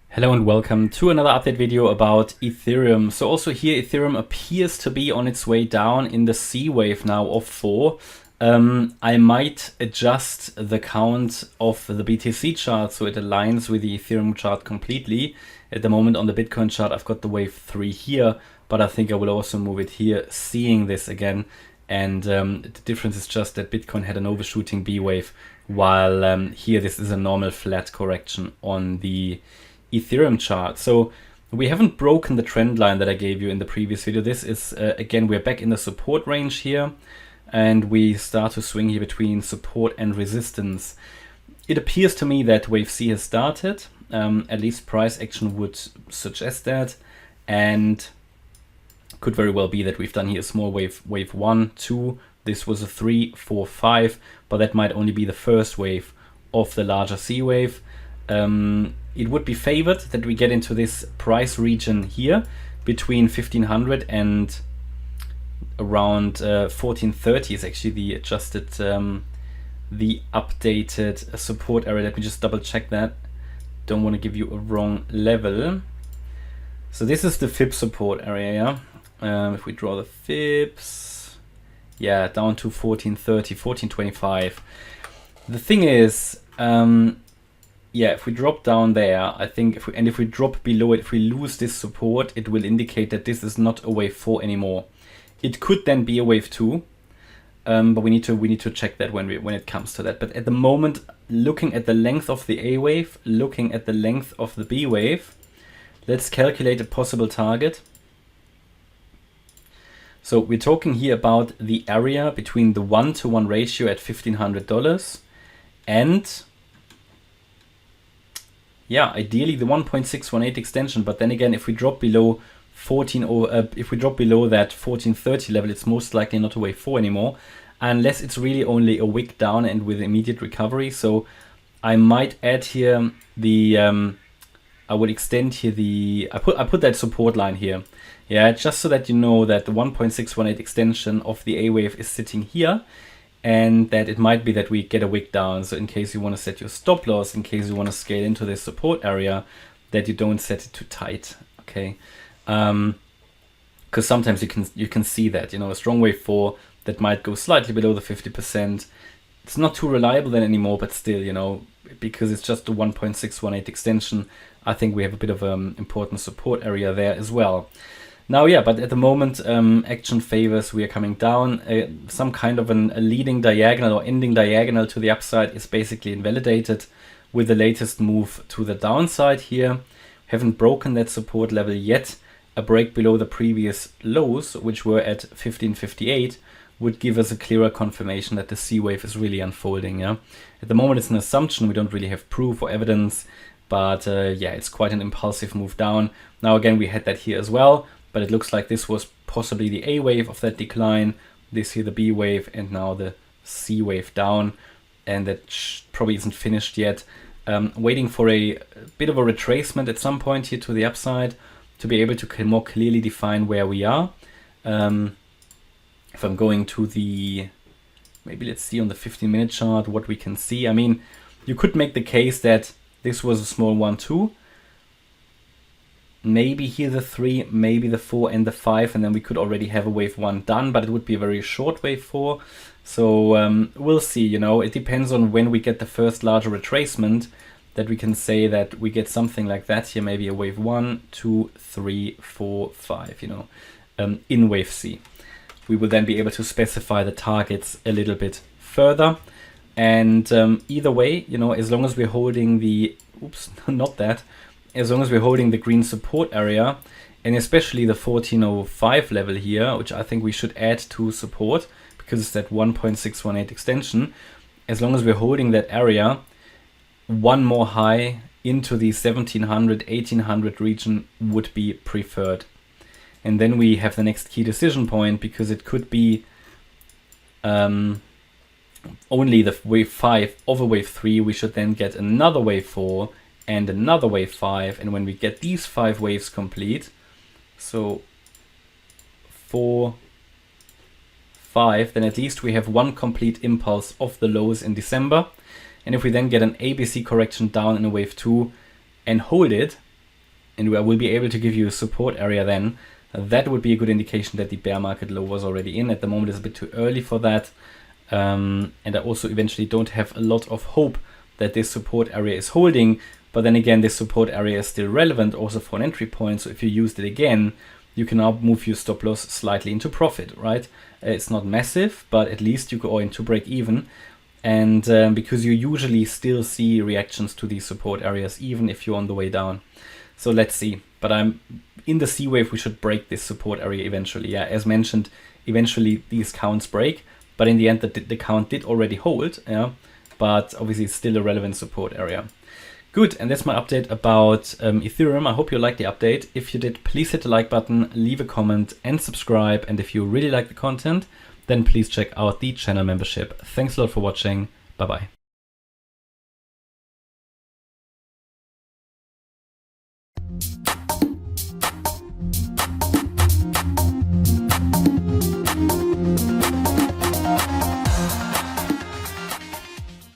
Hello and welcome to another update video about Ethereum. So also here Ethereum appears to be on its way down in the C wave now of 4. I might adjust the count of the BTC chart so it aligns with the Ethereum chart completely. At the moment on the Bitcoin chart I've got the wave 3 here, but I think I will also move it here, seeing this again. And the difference is just that Bitcoin had an overshooting B wave, while here this is a normal flat correction on the Ethereum chart. So we haven't broken the trend line that I gave you in the previous video. This is again, we're back in the support range here, and we start to swing here between support and resistance. It appears to me that wave C has started, at least price action would suggest that, and could very well be that we've done here a small wave 1, 2, this was a 3, 4, 5, but that might only be the first wave of the larger C wave. It would be favored that we get into this price region here between 1500 and around 1430 is actually the adjusted, the updated support area. Let me just double check that. Don't want to give you a wrong level. So this is the fib support area. If we draw the fibs, yeah, down to 1430, 1425. The thing is, yeah, if we drop down there, I think if we drop below it, if we lose this support, it will indicate that this is not a wave 4 anymore. It could then be a wave 2, but we need to check that when it comes to that. But at the moment, looking at the length of the A wave, looking at the length of the B wave, let's calculate a possible target. So we're talking here about the area between the 1-to-1 ratio at $1,500 and, yeah, ideally the 1.618 extension. But then again, if we drop below if we drop below that 1430 level, it's most likely not a wave 4 anymore, unless it's really only a wick down and with immediate recovery. So I might add here the I would extend here the I put that support line here, yeah, just so that you know that the 1.618 extension of the A wave is sitting here, and that it might be that we get a wick down. So in case you want to set your stop loss, in case you want to scale into this support area, that you don't set it too tight, okay? Because sometimes you can see that, you know, a strong wave 4 that might go slightly below the 50%. It's not too reliable then anymore, but still, you know, because it's just a 1.618 extension, I think we have a bit of an important support area there as well. Now, yeah, but at the moment, action favors, we are coming down. Some kind of a leading diagonal or ending diagonal to the upside is basically invalidated with the latest move to the downside here. Haven't broken that support level yet. A break below the previous lows, which were at 1558, would give us a clearer confirmation that the C wave is really unfolding. Yeah, at the moment it's an assumption. We don't really have proof or evidence, but yeah, it's quite an impulsive move down. Now again, we had that here as well, but it looks like this was possibly the A wave of that decline. This here the B wave, and now the C wave down, and that probably isn't finished yet. Waiting for a bit of a retracement at some point here to the upside to be able to more clearly define where we are. If I'm going to the, maybe let's see on the 15-minute chart what we can see. I mean, you could make the case that this was a small 1-2. Maybe here the 3, maybe the 4 and the 5, and then we could already have a wave 1 done, but it would be a very short wave 4. So we'll see, you know, it depends on when we get the first larger retracement that we can say that we get something like that here, maybe a wave 1, 2, 3, 4, 5, you know, in wave C. We will then be able to specify the targets a little bit further. And either way, you know, as long as we're holding the, oops, not that, as long as we're holding the green support area, and especially the 1405 level here, which I think we should add to support because it's that 1.618 extension, as long as we're holding that area, one more high into the 1700, 1800 region would be preferred. And then we have the next key decision point, because it could be only the wave 5 of a wave 3. We should then get another wave 4 and another wave 5. And when we get these 5 waves complete, so 4, 5, then at least we have one complete impulse of the lows in December. And if we then get an ABC correction down in a wave 2 and hold it, and I will be able to give you a support area then, that would be a good indication that the bear market low was already in. At the moment it's a bit too early for that. And I also eventually don't have a lot of hope that this support area is holding. But then again, this support area is still relevant also for an entry point. So if you used it again, you can now move your stop loss slightly into profit, right? It's not massive, but at least you go into break even. And because you usually still see reactions to these support areas, even if you're on the way down. So let's see. But I'm in the C wave, we should break this support area eventually. Yeah, as mentioned, eventually these counts break. But in the end, the count did already hold. Yeah, but obviously it's still a relevant support area. Good, and that's my update about Ethereum. I hope you liked the update. If you did, please hit the like button, leave a comment and subscribe. And if you really like the content, then please check out the channel membership. Thanks a lot for watching. Bye-bye.